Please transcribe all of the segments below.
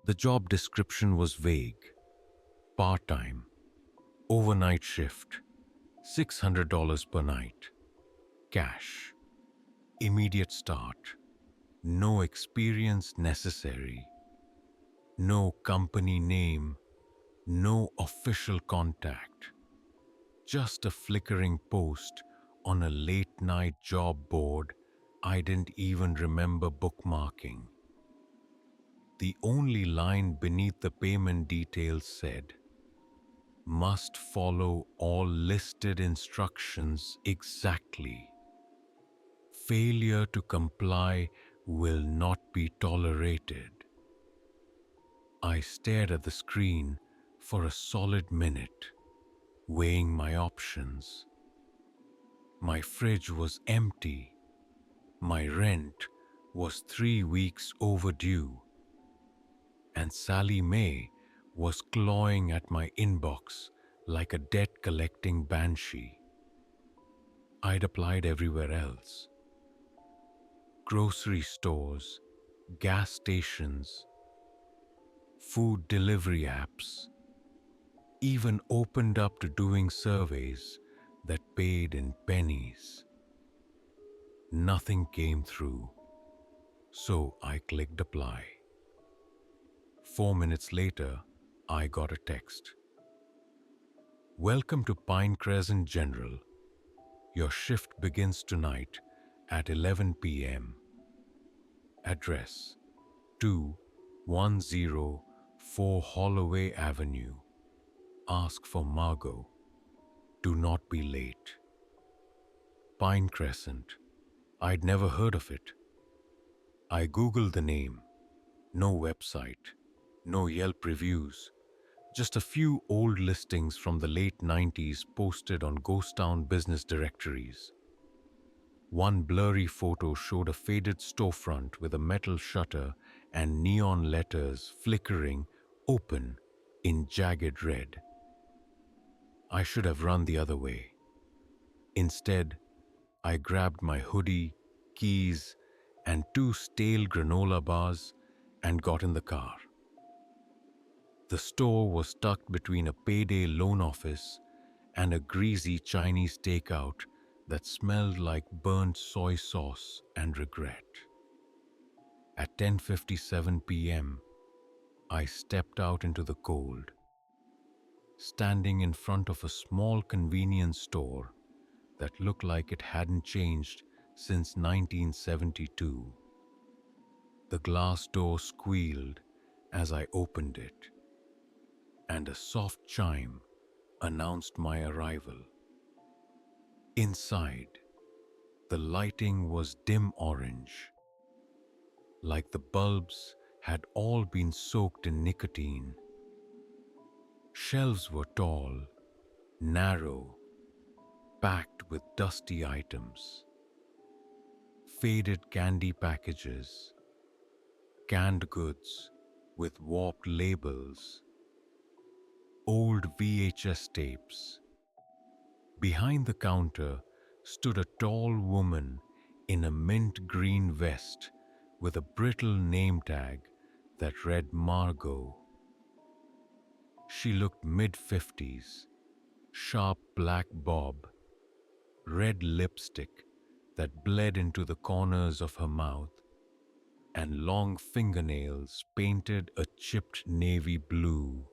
The job description was vague. Part-time, overnight shift, $600 per night, cash, immediate start, no experience necessary, no company name, no official contact, just a flickering post on a late-night job board I didn't even remember bookmarking. The only line beneath the payment details said, "Must follow all listed instructions exactly. Failure to comply will not be tolerated." I stared at the screen for a solid minute, weighing my options. My fridge was empty. My rent was 3 weeks overdue. And Sally May was clawing at my inbox like a debt-collecting banshee. I'd applied everywhere else. Grocery stores, gas stations, food delivery apps, even opened up to doing surveys that paid in pennies. Nothing came through, so I clicked apply. 4 minutes later, I got a text. "Welcome to Pine Crescent General. Your shift begins tonight at 11 p.m. Address: 2104 Holloway Avenue. Ask for Margot. Do not be late." Pine Crescent. I'd never heard of it. I googled the name. No website, no Yelp reviews, just a few old listings from the late 90s posted on ghost town business directories. One blurry photo showed a faded storefront with a metal shutter and neon letters flickering "Open" in jagged red. I should have run the other way. Instead, I grabbed my hoodie, keys, and 2 stale granola bars and got in the car. The store was tucked between a payday loan office and a greasy Chinese takeout that smelled like burnt soy sauce and regret. At 10:57 p.m., I stepped out into the cold. Standing in front of a small convenience store that looked like it hadn't changed since 1972. The glass door squealed as I opened it, and a soft chime announced my arrival. Inside, the lighting was dim orange, like the bulbs had all been soaked in nicotine. Shelves were tall, narrow, packed with dusty items. Faded candy packages, canned goods with warped labels, old VHS tapes. Behind the counter stood a tall woman in a mint green vest with a brittle name tag that read Margot. She looked mid-50s, sharp black bob, red lipstick that bled into the corners of her mouth, and long fingernails painted a chipped navy blue.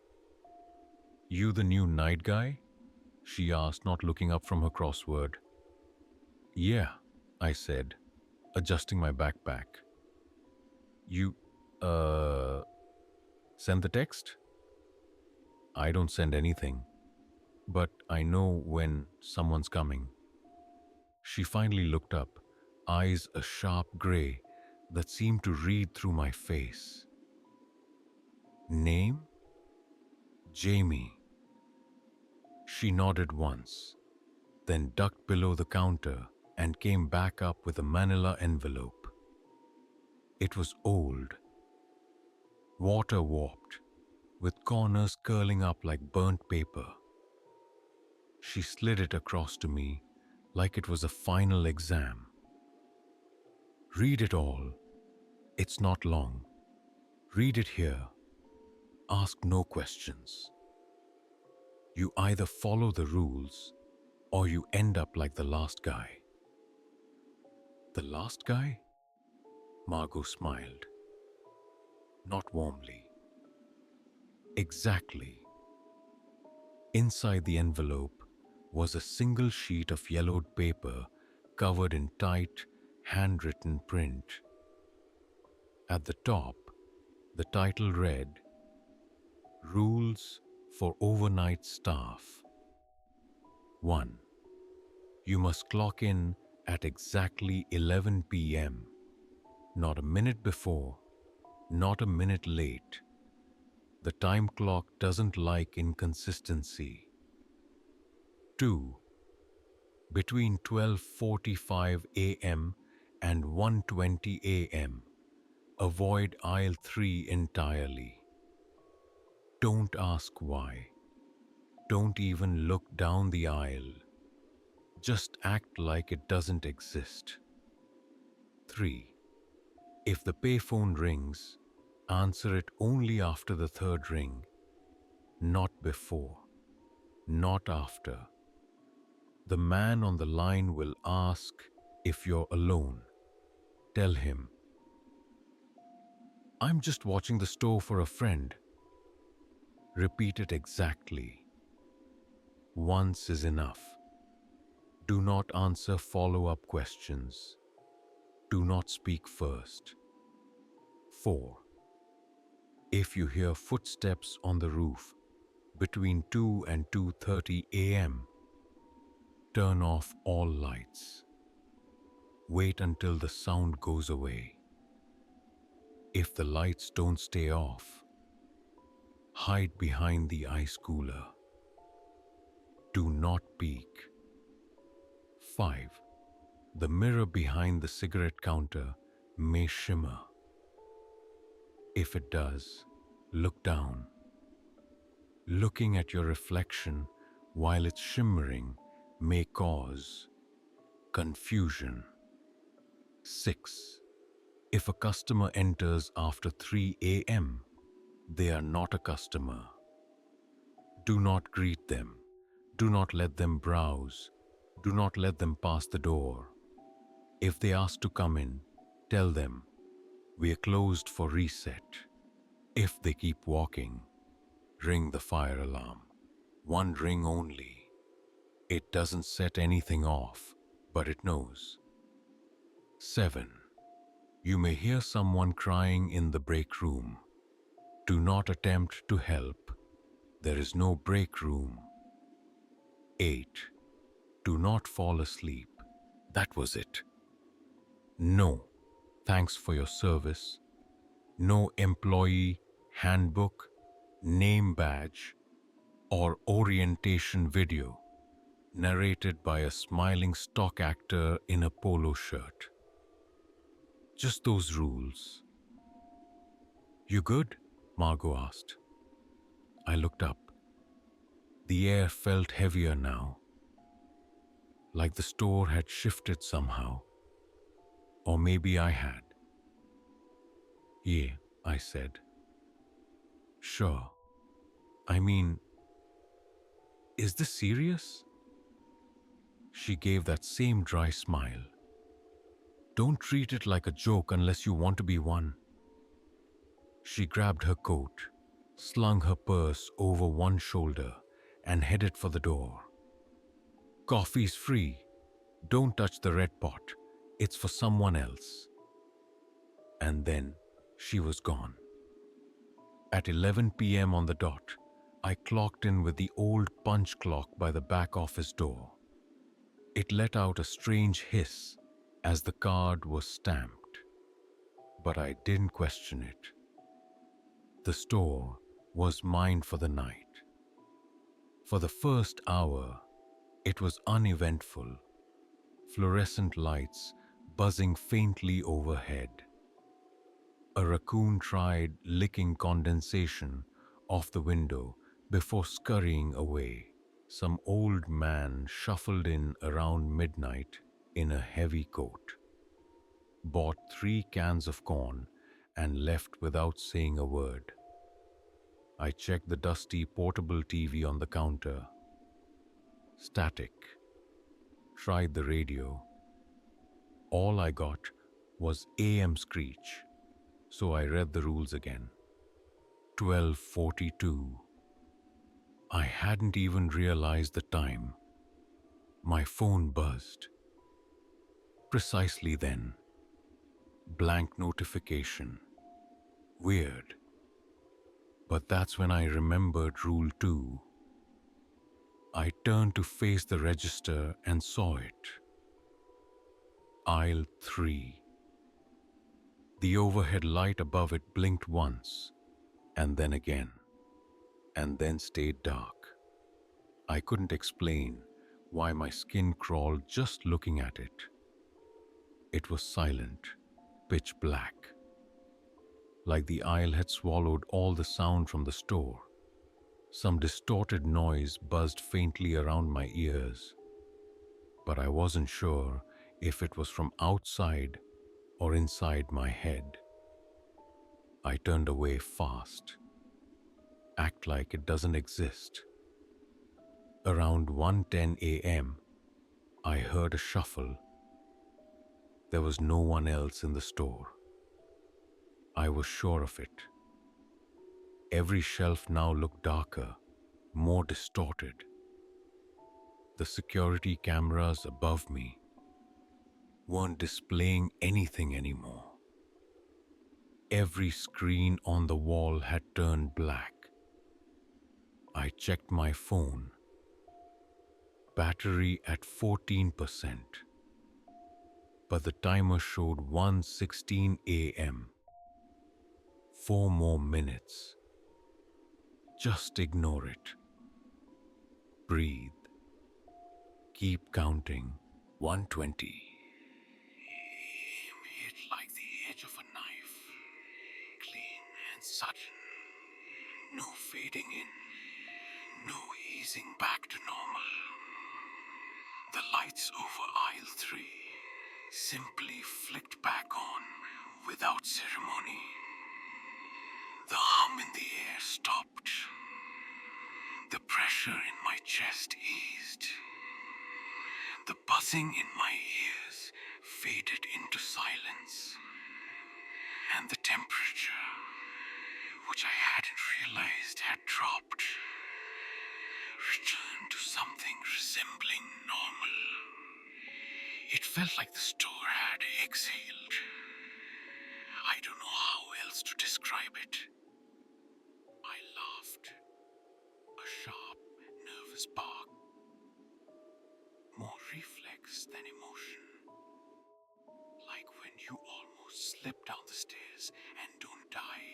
"You the new night guy?" she asked, not looking up from her crossword. "Yeah," I said, adjusting my backpack. "You, send the text?" "I don't send anything, but I know when someone's coming." She finally looked up, eyes a sharp gray that seemed to read through my face. "Name?" "Jamie." She nodded once, then ducked below the counter and came back up with a manila envelope. It was old, water-warped, with corners curling up like burnt paper. She slid it across to me like it was a final exam. "Read it all. It's not long. Read it here." Ask no questions. You either follow the rules or you end up like the last guy. The last guy? Margot smiled, not warmly. Exactly. Inside the envelope was a single sheet of yellowed paper covered in tight, handwritten print. At the top, the title read, Rules for Overnight Staff. 1. You must clock in at exactly 11 p.m. Not a minute before, not a minute late. The time clock doesn't like inconsistency. 2. Between 12:45 a.m. and 1:20 a.m., avoid aisle 3 entirely. Don't ask why. Don't even look down the aisle. Just act like it doesn't exist. 3. If the payphone rings, answer it only after the third ring, not before, not after. The man on the line will ask if you're alone. Tell him, I'm just watching the store for a friend. Repeat it exactly. Once is enough. Do not answer follow-up questions. Do not speak first. 4. If you hear footsteps on the roof between 2 and 2:30 a.m., turn off all lights. Wait until the sound goes away. If the lights don't stay off, hide behind the ice cooler. Do not peek. 5. The mirror behind the cigarette counter may shimmer. If it does, look down. Looking at your reflection while it's shimmering may cause confusion. 6. If a customer enters after 3 a.m., they are not a customer. Do not greet them. Do not let them browse. Do not let them pass the door. If they ask to come in, tell them, we are closed for reset. If they keep walking, ring the fire alarm. One ring only. It doesn't set anything off, but it knows. 7. You may hear someone crying in the break room. Do not attempt to help. There is no break room. 8. Do not fall asleep. That was it. No, thanks for your service. No employee handbook, name badge, or orientation video narrated by a smiling stock actor in a polo shirt. Just those rules. You good? Margot asked. I looked up. The air felt heavier now, like the store had shifted somehow. Or maybe I had. Yeah, I said. Sure. I mean, is this serious? She gave that same dry smile. Don't treat it like a joke unless you want to be one. She grabbed her coat, slung her purse over one shoulder, and headed for the door. Coffee's free. Don't touch the red pot. It's for someone else. And then she was gone. At 11 p.m. on the dot, I clocked in with the old punch clock by the back office door. It let out a strange hiss as the card was stamped, but I didn't question it. The store was mine for the night. For the first hour, it was uneventful, fluorescent lights buzzing faintly overhead. A raccoon tried licking condensation off the window before scurrying away. Some old man shuffled in around midnight in a heavy coat, bought 3 cans of corn, and left without saying a word. I checked the dusty portable TV on the counter. Static. Tried the radio. All I got was AM screech, so I read the rules again. 12:42. I hadn't even realized the time. My phone buzzed. Precisely then. Blank notification. Weird. But that's when I remembered Rule 2. I turned to face the register and saw it. Aisle 3. The overhead light above it blinked once, and then again, and then stayed dark. I couldn't explain why my skin crawled just looking at it. It was silent, pitch black, like the aisle had swallowed all the sound from the store. Some distorted noise buzzed faintly around my ears, but I wasn't sure if it was from outside or inside my head. I turned away fast. Act like it doesn't exist. Around 1:10 a.m., I heard a shuffle. There was no one else in the store. I was sure of it. Every shelf now looked darker, more distorted. The security cameras above me weren't displaying anything anymore. Every screen on the wall had turned black. I checked my phone. Battery at 14%. But the timer showed 1:16 a.m. 4 more minutes. Just ignore it. Breathe. Keep counting. 1:20. Hit like the edge of a knife. Clean and sudden. No fading in. No easing back to normal. The lights over aisle 3 simply flicked back on without ceremony. The hum in the air stopped. The pressure in my chest eased. The buzzing in my ears faded into silence. And the temperature, which I hadn't realized had dropped, returned to something resembling normal. It felt like the store had exhaled. I don't know how else to describe it. I laughed. A sharp, nervous bark. More reflex than emotion. Like when you almost slip down the stairs and don't die.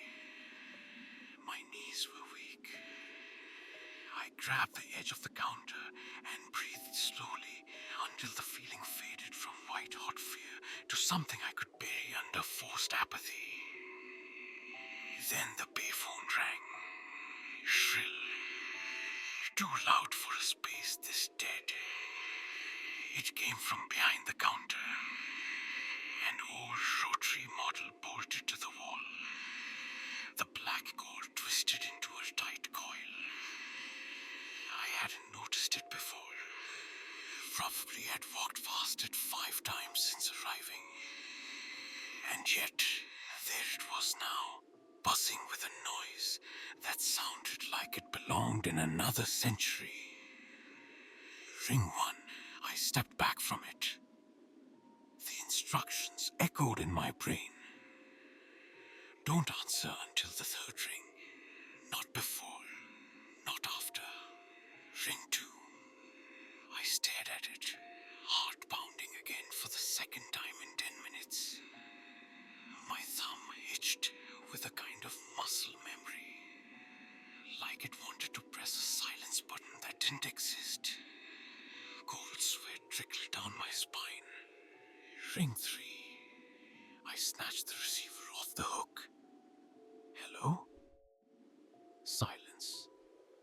My knees were weak. I grabbed the edge of the counter and breathed slowly until the feeling faded from white-hot fear to something I could bury under forced apathy. Then the payphone rang. Shrill. Too loud for a space this dead. It came from behind the counter. An old rotary model bolted to the wall. The black cord twisted into a tight coil. I hadn't noticed it before. Probably had walked past it 5 times since arriving. And yet, there it was now, buzzing with a noise that sounded like it belonged in another century. Ring 1, I stepped back from it. The instructions echoed in my brain. Don't answer until the 3rd ring. Not before, not after. Ring 2. I stared at it, heart pounding again for the 2nd time in 10 minutes. My thumb itched with a kind of muscle memory, like it wanted to press a silence button that didn't exist. Cold sweat trickled down my spine. Ring 3. I snatched the receiver off the hook. Hello? Silence.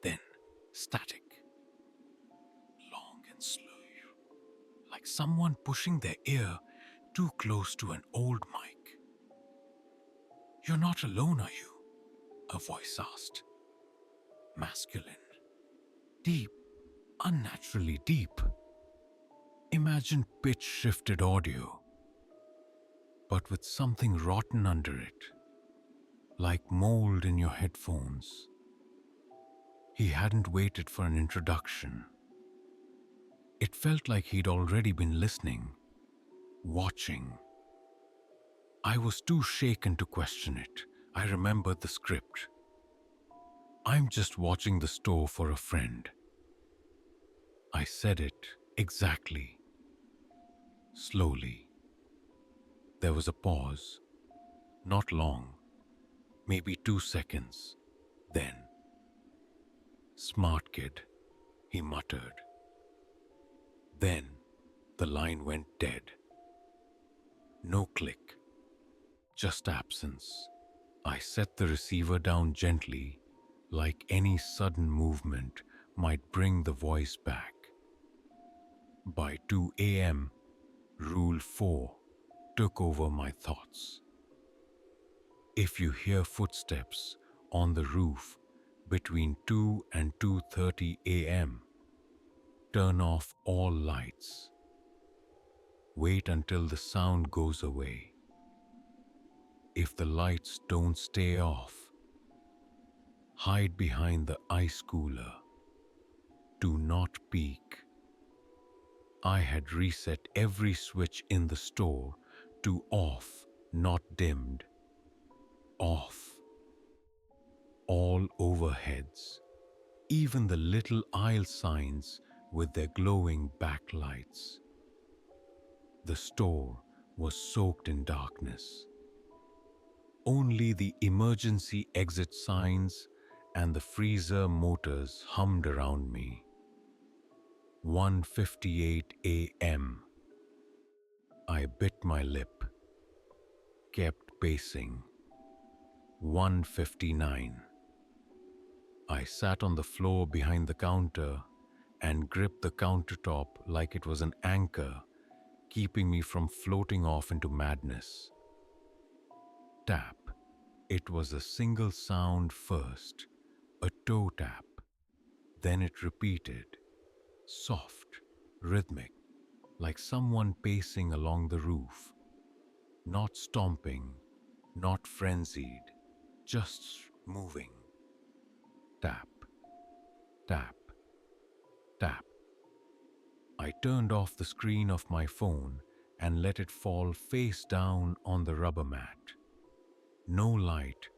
Then static. Long and slow. Like someone pushing their ear too close to an old mic. You're not alone, are you? A voice asked. masculine, deep, unnaturally deep. Imagine pitch shifted audio, but with something rotten under it, like mold in your headphones. He hadn't waited for an introduction. It felt like he'd already been listening, watching. I was too shaken to question it. I remembered the script. I'm just watching the store for a friend. I said it exactly, slowly. There was a pause, not long, maybe 2 seconds. Then, "Smart kid," he muttered. Then, the line went dead. No click, just absence. I set the receiver down gently, like any sudden movement might bring the voice back. By 2 a.m., Rule 4 took over my thoughts. If you hear footsteps on the roof between 2 and 2:30 a.m., turn off all lights. Wait until the sound goes away. If the lights don't stay off, hide behind the ice cooler. Do not peek. I had reset every switch in the store to off, not dimmed. Off. All overheads, even the little aisle signs with their glowing backlights. The store was soaked in darkness. Only the emergency exit signs and the freezer motors hummed around me. 1:58 a.m. I bit my lip, kept pacing. 1:59. I sat on the floor behind the counter and gripped the countertop like it was an anchor, keeping me from floating off into madness. Tap. It was a single sound first, a toe tap. Then it repeated, soft, rhythmic, like someone pacing along the roof. Not stomping, not frenzied, just moving. Tap, tap, tap. I turned off the screen of my phone and let it fall face down on the rubber mat. No light,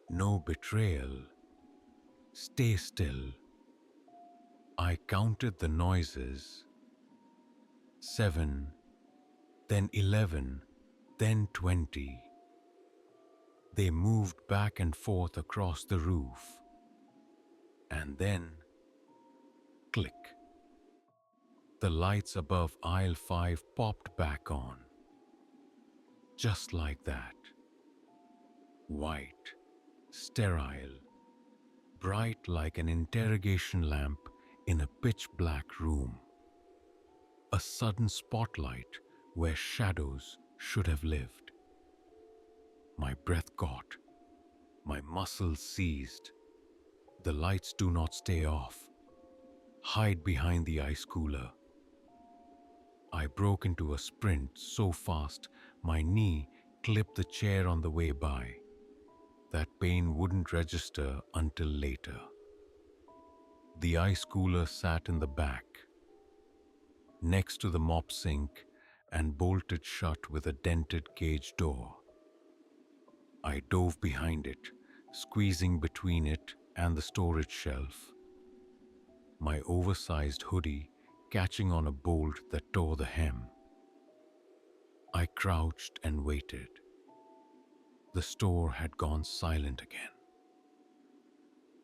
no betrayal. Stay still. I counted the noises. 7, then 11, then 20. They moved back and forth across the roof. And then, click. The lights above aisle 5 popped back on. Just like that. White, sterile, bright like an interrogation lamp in a pitch-black room. A sudden spotlight where shadows should have lived. My breath caught. My muscles seized. The lights do not stay off. Hide behind the ice cooler. I broke into a sprint so fast my knee clipped the chair on the way by. That pain wouldn't register until later. The ice cooler sat in the back, next to the mop sink and bolted shut with a dented cage door. I dove behind it, squeezing between it and the storage shelf. My oversized hoodie catching on a bolt that tore the hem. I crouched and waited. The store had gone silent again.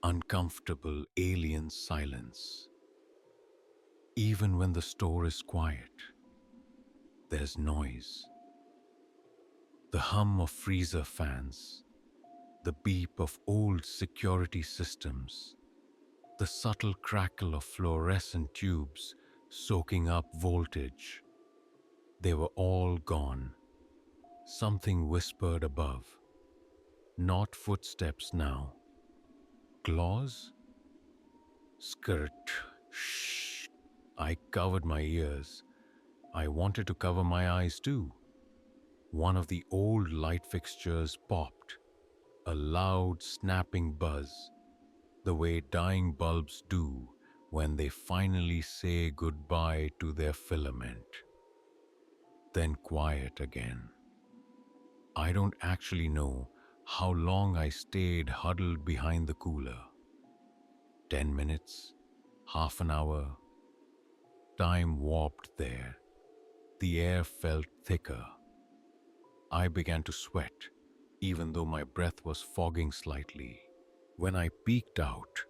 Uncomfortable alien silence. Even when the store is quiet, there's noise. The hum of freezer fans, the beep of old security systems, the subtle crackle of fluorescent tubes soaking up voltage. They were all gone. Something whispered above. Not footsteps now. Claws? Skirt. Shh. I covered my ears. I wanted to cover my eyes too. One of the old light fixtures popped, a loud snapping buzz, the way dying bulbs do when they finally say goodbye to their filament. Then quiet again. I don't actually know how long I stayed huddled behind the cooler. 10 minutes, half an hour. Time warped there. The air felt thicker. I began to sweat, even though my breath was fogging slightly. When I peeked out,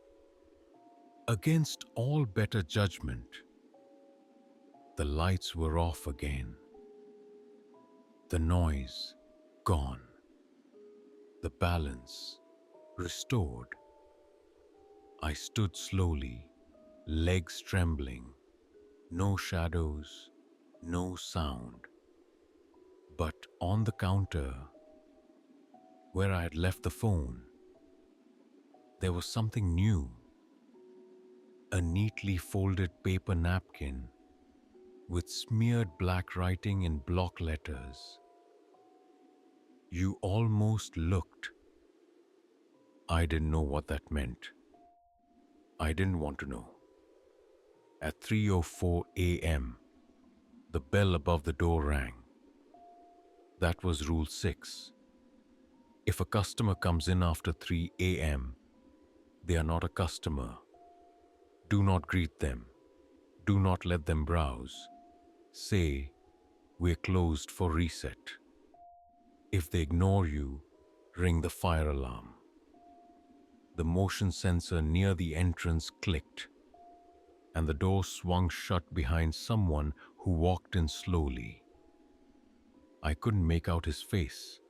against all better judgment, the lights were off again. The noise gone. The balance restored. I stood slowly, legs trembling, no shadows, no sound. But on the counter, where I had left the phone, there was something new. A neatly folded paper napkin with smeared black writing in block letters. You almost looked. I didn't know what that meant. I didn't want to know. At 3:04 a.m., the bell above the door rang. That was Rule 6. If a customer comes in after 3 a.m., they are not a customer. Do not greet them. Do not let them browse. Say, we're closed for reset. If they ignore you, ring the fire alarm. The motion sensor near the entrance clicked, and the door swung shut behind someone who walked in slowly. I couldn't make out his face.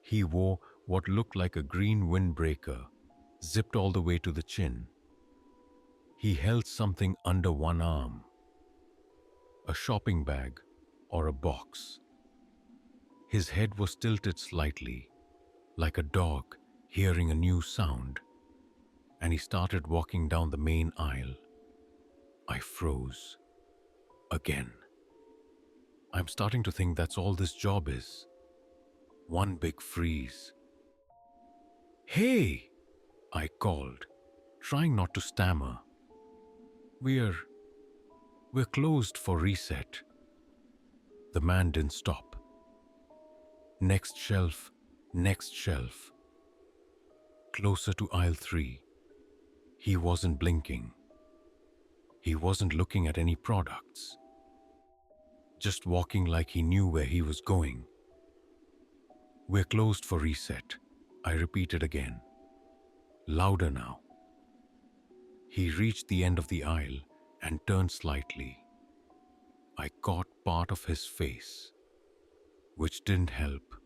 He wore what looked like a green windbreaker, zipped all the way to the chin. He held something under one arm, a shopping bag or a box. His head was tilted slightly, like a dog hearing a new sound, and he started walking down the main aisle. I froze. Again. I'm starting to think that's all this job is. One big freeze. Hey! I called, trying not to stammer. We're closed for reset. The man didn't stop. Next shelf, next shelf. Closer to aisle 3. He wasn't blinking. He wasn't looking at any products. Just walking like he knew where he was going. We're closed for reset, I repeated again. Louder now. He reached the end of the aisle and turned slightly. I caught part of his face, which didn't help.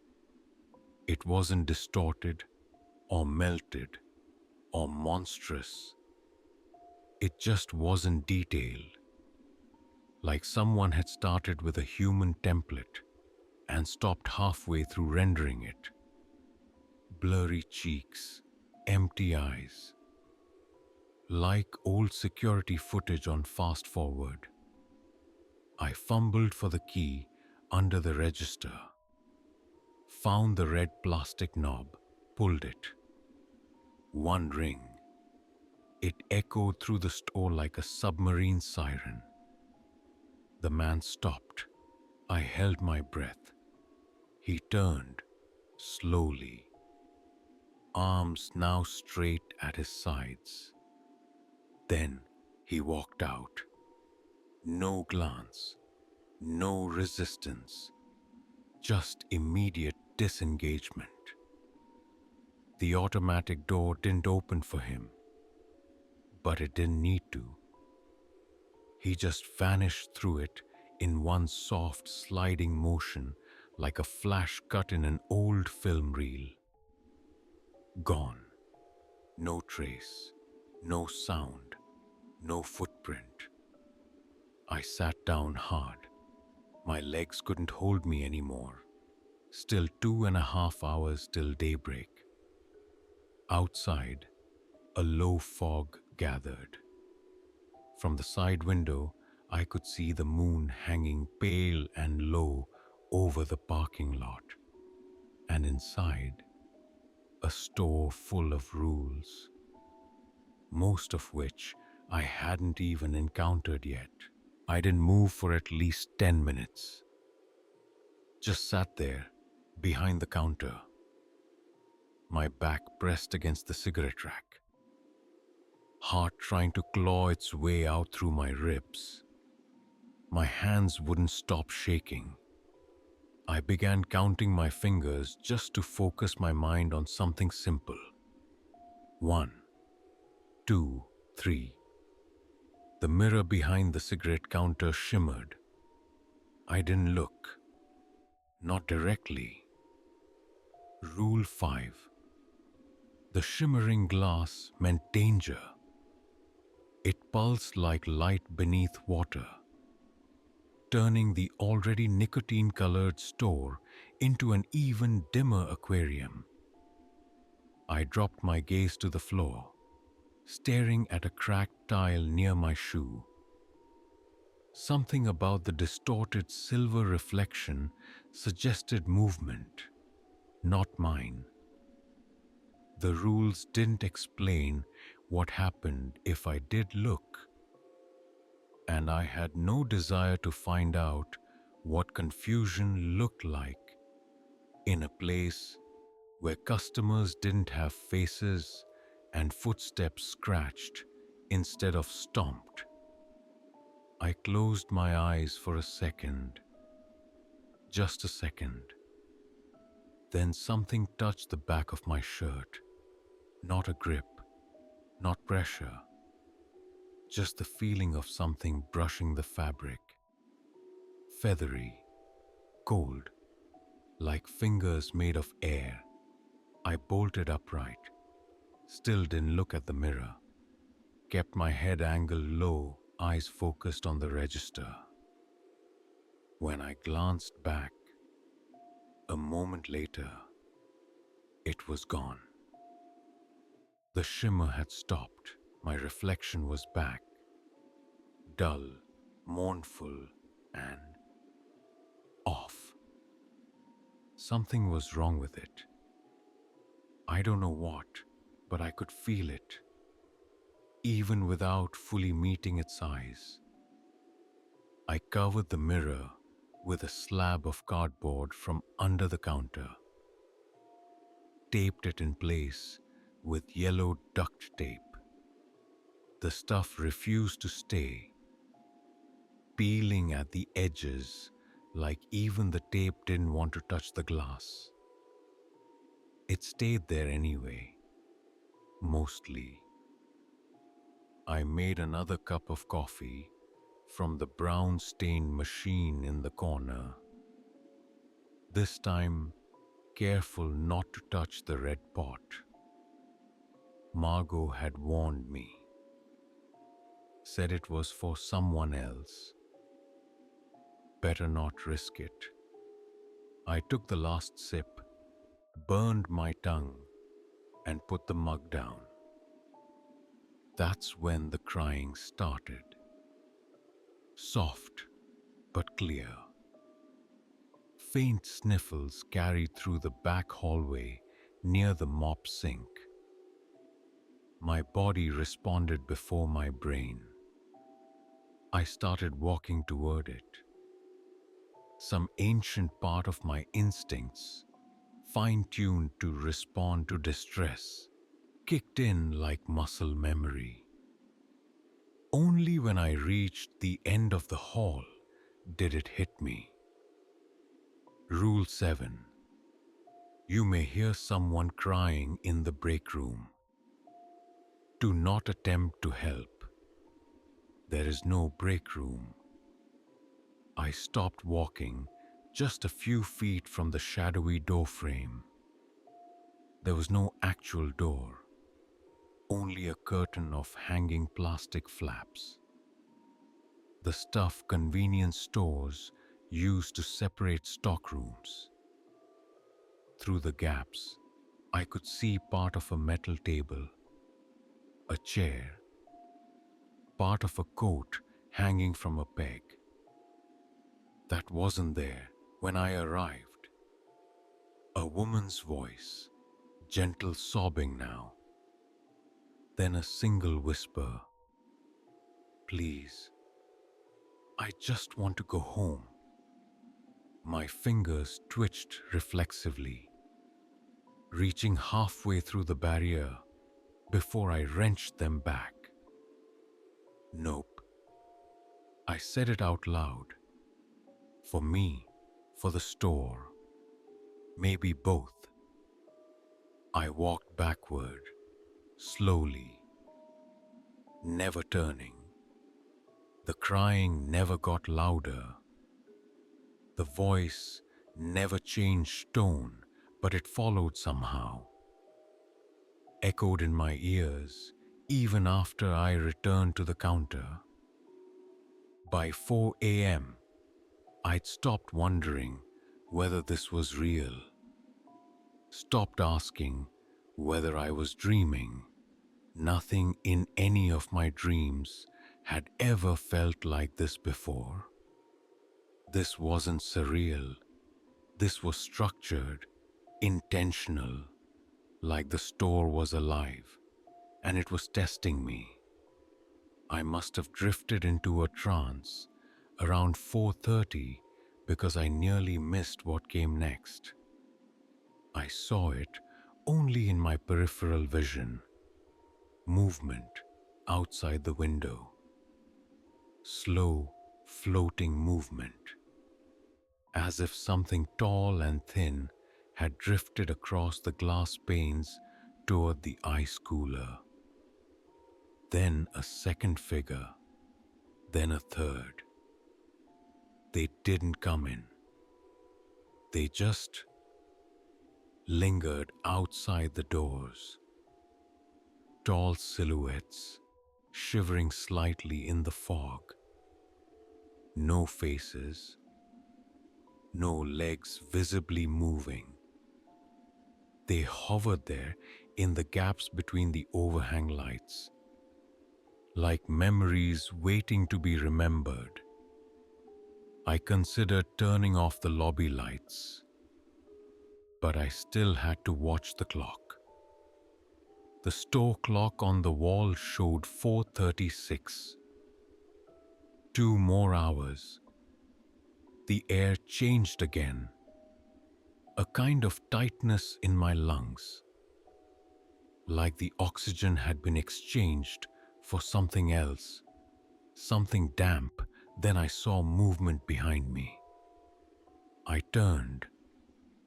It wasn't distorted or melted or monstrous. It just wasn't detailed, like someone had started with a human template and stopped halfway through rendering it. Blurry cheeks, empty eyes, like old security footage on fast forward. I fumbled for the key under the register, found the red plastic knob, pulled it. One ring. It echoed through the store like a submarine siren. The man stopped. I held my breath. He turned, slowly, arms now straight at his sides. Then he walked out. No glance, no resistance, just immediate disengagement. The automatic door didn't open for him, but it didn't need to. He just vanished through it in one soft sliding motion like a flash cut in an old film reel. Gone. No trace, no sound, no footprint. I sat down hard. My legs couldn't hold me anymore. Still 2.5 hours till daybreak. Outside, a low fog gathered. From the side window, I could see the moon hanging pale and low over the parking lot, and inside, a store full of rules, most of which I hadn't even encountered yet. I didn't move for at least 10 minutes. Just sat there, behind the counter, my back pressed against the cigarette rack, heart trying to claw its way out through my ribs. My hands wouldn't stop shaking. I began counting my fingers just to focus my mind on something simple. 1, 2, 3. The mirror behind the cigarette counter shimmered. I didn't look. Not directly. Rule 5. The shimmering glass meant danger. It pulsed like light beneath water, turning the already nicotine-colored store into an even dimmer aquarium. I dropped my gaze to the floor, staring at a cracked tile near my shoe. Something about the distorted silver reflection suggested movement, not mine. The rules didn't explain what happened if I did look, and I had no desire to find out what confusion looked like in a place where customers didn't have faces and footsteps scratched instead of stomped. I closed my eyes for a second, just a second. Then something touched the back of my shirt. Not a grip, not pressure, just the feeling of something brushing the fabric. Feathery, cold, like fingers made of air. I bolted upright, still didn't look at the mirror, kept my head angled low, eyes focused on the register. When I glanced back, a moment later, it was gone. The shimmer had stopped. My reflection was back, dull, mournful, and off. Something was wrong with it. I don't know what, but I could feel it, even without fully meeting its eyes. I covered the mirror with a slab of cardboard from under the counter, taped it in place with yellow duct tape. The stuff refused to stay, peeling at the edges like even the tape didn't want to touch the glass. It stayed there anyway, mostly. I made another cup of coffee from the brown-stained machine in the corner. This time, careful not to touch the red pot. Margot had warned me, said it was for someone else. Better not risk it. I took the last sip, burned my tongue, and put the mug down. That's when the crying started. Soft, but clear. Faint sniffles carried through the back hallway near the mop sink. My body responded before my brain. I started walking toward it. Some ancient part of my instincts, fine-tuned to respond to distress, kicked in like muscle memory. Only when I reached the end of the hall did it hit me. Rule 7. You may hear someone crying in the break room. Do not attempt to help. There is no break room. I stopped walking just a few feet from the shadowy door frame. There was no actual door, only a curtain of hanging plastic flaps. The stuff convenience stores used to separate stockrooms. Through the gaps, I could see part of a metal table, a chair, part of a coat hanging from a peg. That wasn't there when I arrived. A woman's voice, gentle sobbing now. Then a single whisper, "Please, I just want to go home." My fingers twitched reflexively, reaching halfway through the barrier before I wrenched them back. "Nope." I said it out loud. For me, for the store, maybe both. I walked backward, slowly, never turning. The crying never got louder. The voice never changed tone, but it followed somehow. Echoed in my ears even after I returned to the counter. By 4 a.m., I'd stopped wondering whether this was real. Stopped asking whether I was dreaming. Nothing in any of my dreams had ever felt like this before. This wasn't surreal. This was structured, intentional, like the store was alive, and it was testing me. I must have drifted into a trance around 4:30 because I nearly missed what came next. I saw it only in my peripheral vision. Movement outside the window. Slow, floating movement. As if something tall and thin had drifted across the glass panes toward the ice cooler. Then a second figure. Then a third. They didn't come in. They just lingered outside the doors. Tall silhouettes, shivering slightly in the fog. No faces. No legs visibly moving. They hovered there in the gaps between the overhang lights, like memories waiting to be remembered. I considered turning off the lobby lights, but I still had to watch the clock. The store clock on the wall showed 4:36. 2 more hours. The air changed again. A kind of tightness in my lungs, like the oxygen had been exchanged for something else, something damp. Then I saw movement behind me. I turned,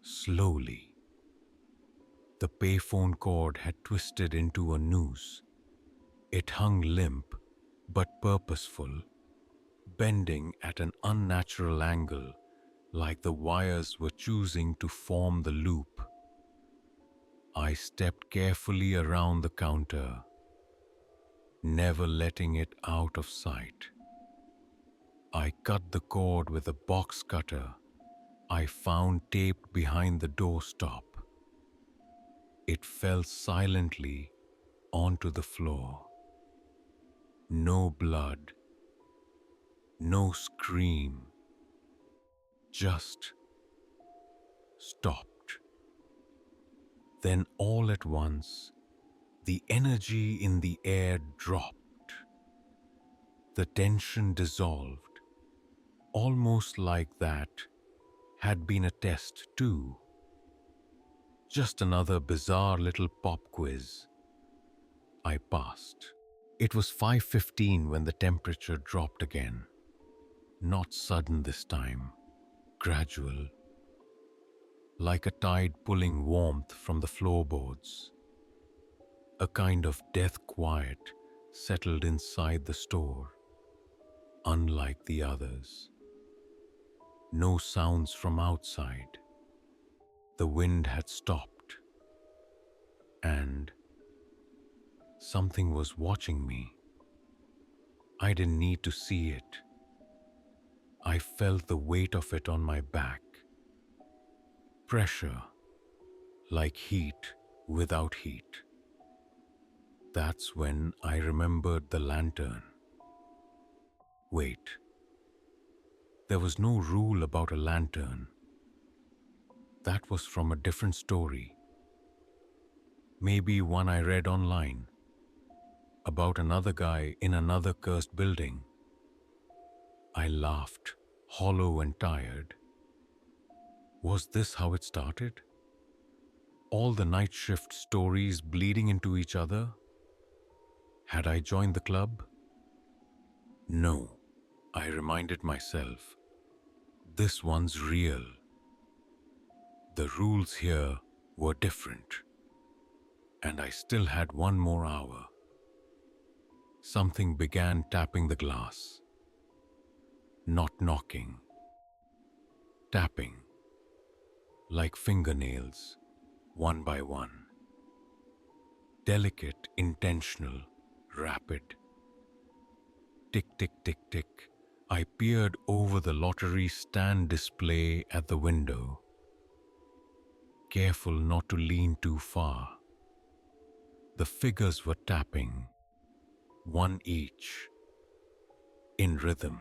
slowly. The payphone cord had twisted into a noose. It hung limp, but purposeful, bending at an unnatural angle, like the wires were choosing to form the loop. I stepped carefully around the counter, never letting it out of sight. I cut the cord with a box cutter I found taped behind the doorstop. It fell silently onto the floor. No blood, no scream, just stopped. Then all at once, the energy in the air dropped. The tension dissolved, almost like that had been a test too. Just another bizarre little pop quiz. I passed. It was 5:15 when the temperature dropped again. Not sudden this time, gradual, like a tide pulling warmth from the floorboards. A kind of death quiet settled inside the store, unlike the others. No sounds from outside. The wind had stopped, and something was watching me. I didn't need to see it. I felt the weight of it on my back. Pressure, like heat without heat. That's when I remembered the lantern. Wait, there was no rule about a lantern. That was from a different story. Maybe one I read online about another guy in another cursed building. I laughed, hollow and tired. Was this how it started? All the night shift stories bleeding into each other? Had I joined the club? No, I reminded myself. This one's real. The rules here were different. And I still had one more hour. Something began tapping the glass. Not knocking. Tapping. Like fingernails, one by one. Delicate, intentional, rapid. Tick, tick, tick, tick. I peered over the lottery stand display at the window, careful not to lean too far. The figures were tapping, one each, in rhythm,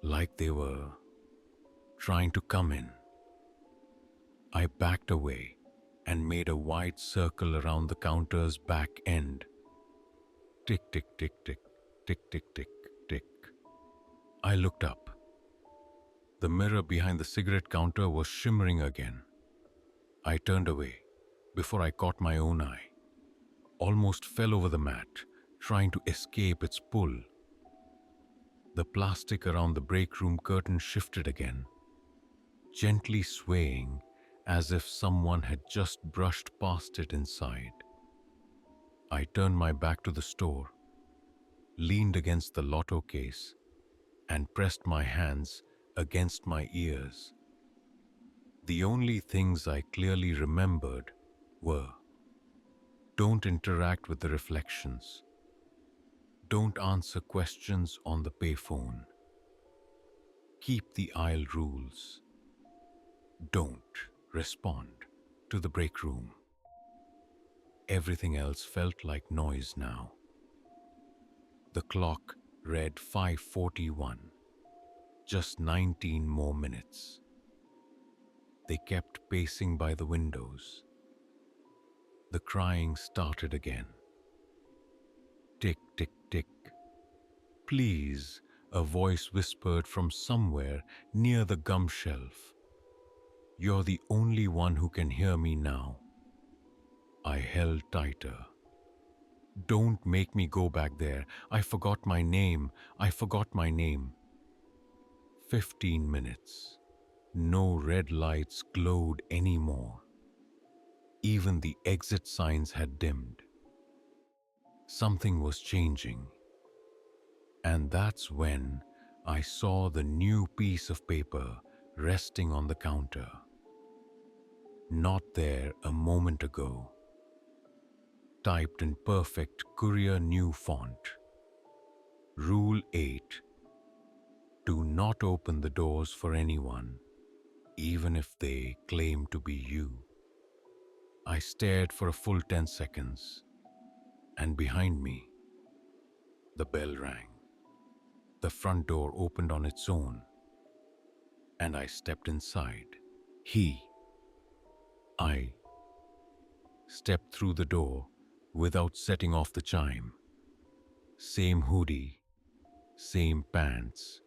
like they were trying to come in. I backed away and made a wide circle around the counter's back end. Tick, tick, tick, tick, tick, tick, tick, tick. I looked up. The mirror behind the cigarette counter was shimmering again. I turned away before I caught my own eye. Almost fell over the mat, trying to escape its pull. The plastic around the break room curtain shifted again, gently swaying as if someone had just brushed past it inside. I turned my back to the store, leaned against the lotto case, and pressed my hands against my ears. The only things I clearly remembered were: don't interact with the reflections. Don't answer questions on the payphone. Keep the aisle rules. Don't respond to the break room. Everything else felt like noise now. The clock read 5:41. Just 19 more minutes. They kept pacing by the windows. The crying started again. Tick, tick, tick. Please, a voice whispered from somewhere near the gum shelf. You're the only one who can hear me now. I held tighter. Don't make me go back there. I forgot my name. I forgot my name. 15 minutes. No red lights glowed anymore. Even the exit signs had dimmed. Something was changing. And that's when I saw the new piece of paper resting on the counter. Not there a moment ago. Typed in perfect Courier New font. Rule 8. Do not open the doors for anyone, even if they claim to be you. I stared for a full 10 seconds, and behind me, the bell rang. The front door opened on its own, and I stepped inside. I stepped through the door without setting off the chime. Same hoodie, same pants,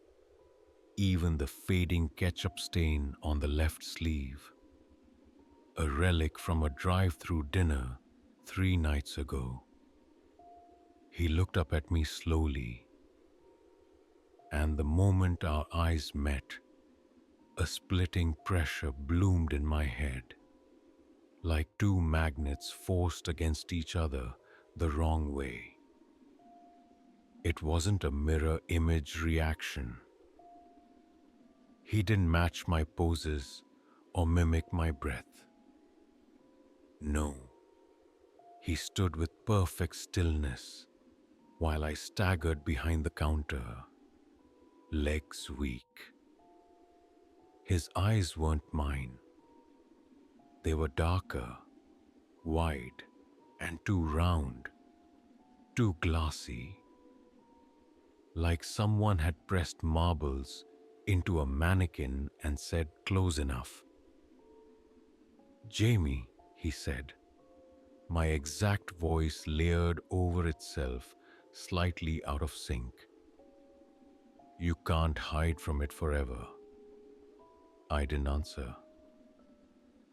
even the fading ketchup stain on the left sleeve. A relic from a drive-through dinner 3 nights ago. He looked up at me slowly, and the moment our eyes met, a splitting pressure bloomed in my head, like two magnets forced against each other the wrong way. It wasn't a mirror image reaction. He didn't match my poses or mimic my breath. No, he stood with perfect stillness while I staggered behind the counter, legs weak. His eyes weren't mine. They were darker, wide, and too round, too glassy, like someone had pressed marbles into a mannequin and said, "Close enough." "Jamie," he said, my exact voice layered over itself, slightly out of sync. "You can't hide from it forever." I didn't answer.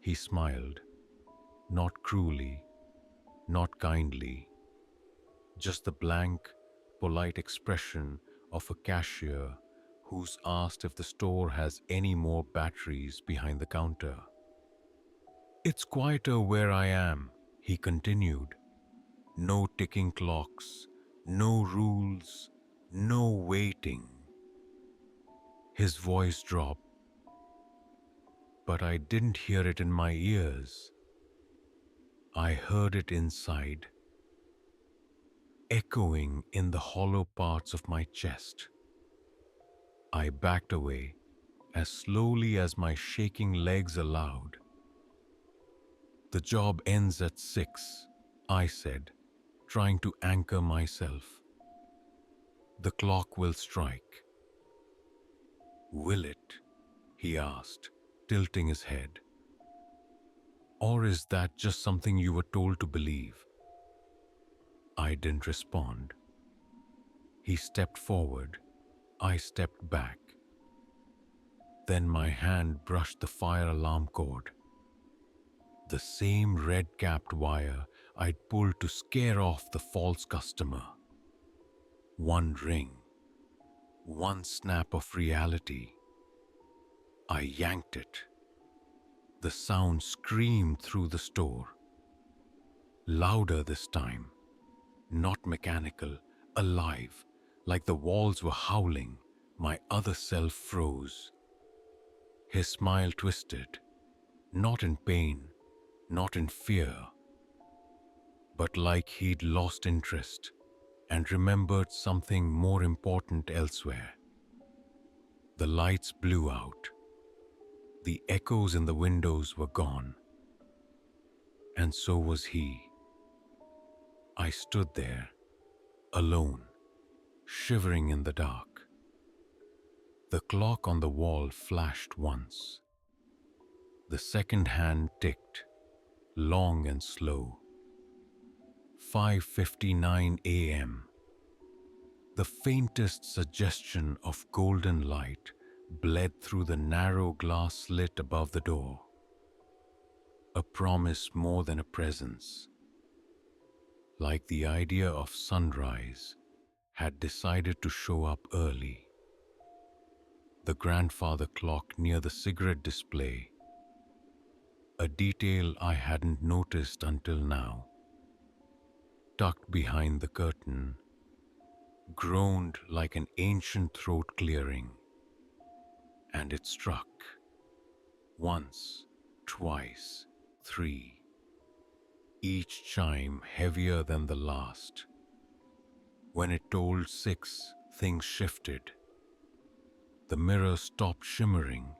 He smiled, not cruelly, not kindly, just the blank, polite expression of a cashier who's asked if the store has any more batteries behind the counter. "It's quieter where I am," he continued. "No ticking clocks, no rules, no waiting." His voice dropped, but I didn't hear it in my ears. I heard it inside, echoing in the hollow parts of my chest. I backed away as slowly as my shaking legs allowed. "The job ends at 6, I said, trying to anchor myself. "The clock will strike." "Will it?" he asked, tilting his head. "Or is that just something you were told to believe?" I didn't respond. He stepped forward. I stepped back. Then my hand brushed the fire alarm cord. The same red-capped wire I'd pulled to scare off the false customer. One ring. One snap of reality. I yanked it. The sound screamed through the store. Louder this time. Not mechanical, alive, like the walls were howling. My other self froze. His smile twisted, not in pain, not in fear, but like he'd lost interest and remembered something more important elsewhere. The lights blew out. The echoes in the windows were gone. And so was he. I stood there, alone, shivering in the dark. The clock on the wall flashed once. The second hand ticked, long and slow. 5:59 a.m. The faintest suggestion of golden light bled through the narrow glass slit above the door. A promise more than a presence. Like the idea of sunrise had decided to show up early. The grandfather clock near the cigarette display, a detail I hadn't noticed until now, tucked behind the curtain, groaned like an ancient throat clearing. And it struck. Once, twice, 3. Each chime heavier than the last. When it tolled 6, things shifted. The mirror stopped shimmering.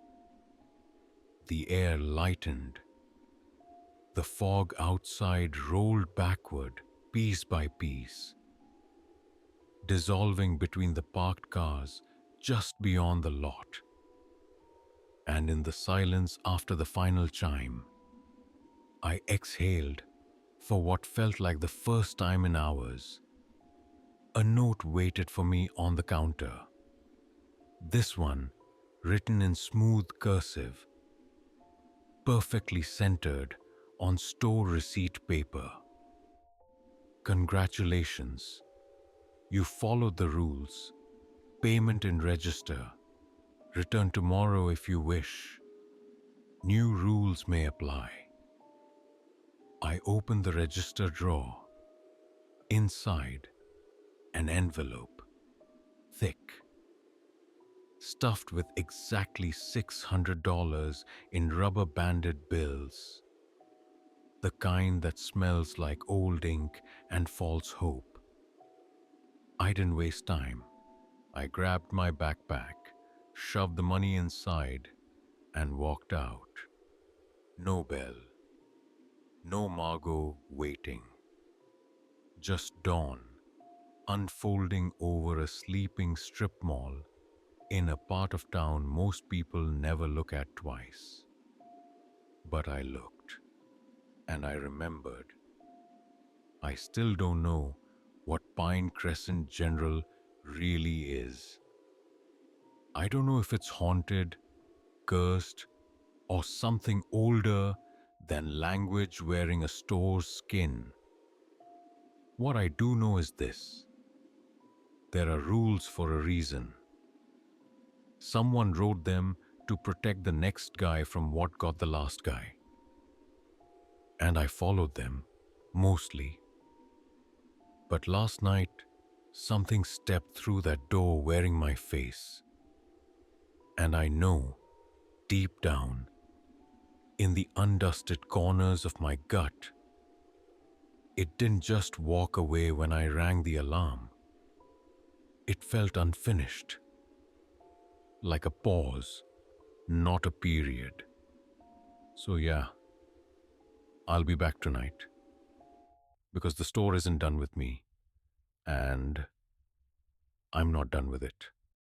The air lightened. The fog outside rolled backward, piece by piece, dissolving between the parked cars just beyond the lot. And in the silence after the final chime, I exhaled for what felt like the first time in hours. A note waited for me on the counter. This one, written in smooth cursive, perfectly centered on store receipt paper. "Congratulations. You followed the rules. Payment in register. Return tomorrow if you wish. New rules may apply." I opened the register drawer. Inside, an envelope, thick, stuffed with exactly $600 in rubber-banded bills. The kind that smells like old ink and false hope. I didn't waste time. I grabbed my backpack, shoved the money inside, and walked out. No bell. No Margot waiting. Just dawn, unfolding over a sleeping strip mall in a part of town most people never look at twice. But I looked, and I remembered. I still don't know what Pine Crescent General really is. I don't know if it's haunted, cursed, or something older than language wearing a store's skin. What I do know is this: there are rules for a reason. Someone wrote them to protect the next guy from what got the last guy. And I followed them, mostly. But last night, something stepped through that door wearing my face. And I know, deep down, in the undusted corners of my gut, it didn't just walk away when I rang the alarm. It felt unfinished, like a pause, not a period. So yeah, I'll be back tonight, because the store isn't done with me, and I'm not done with it.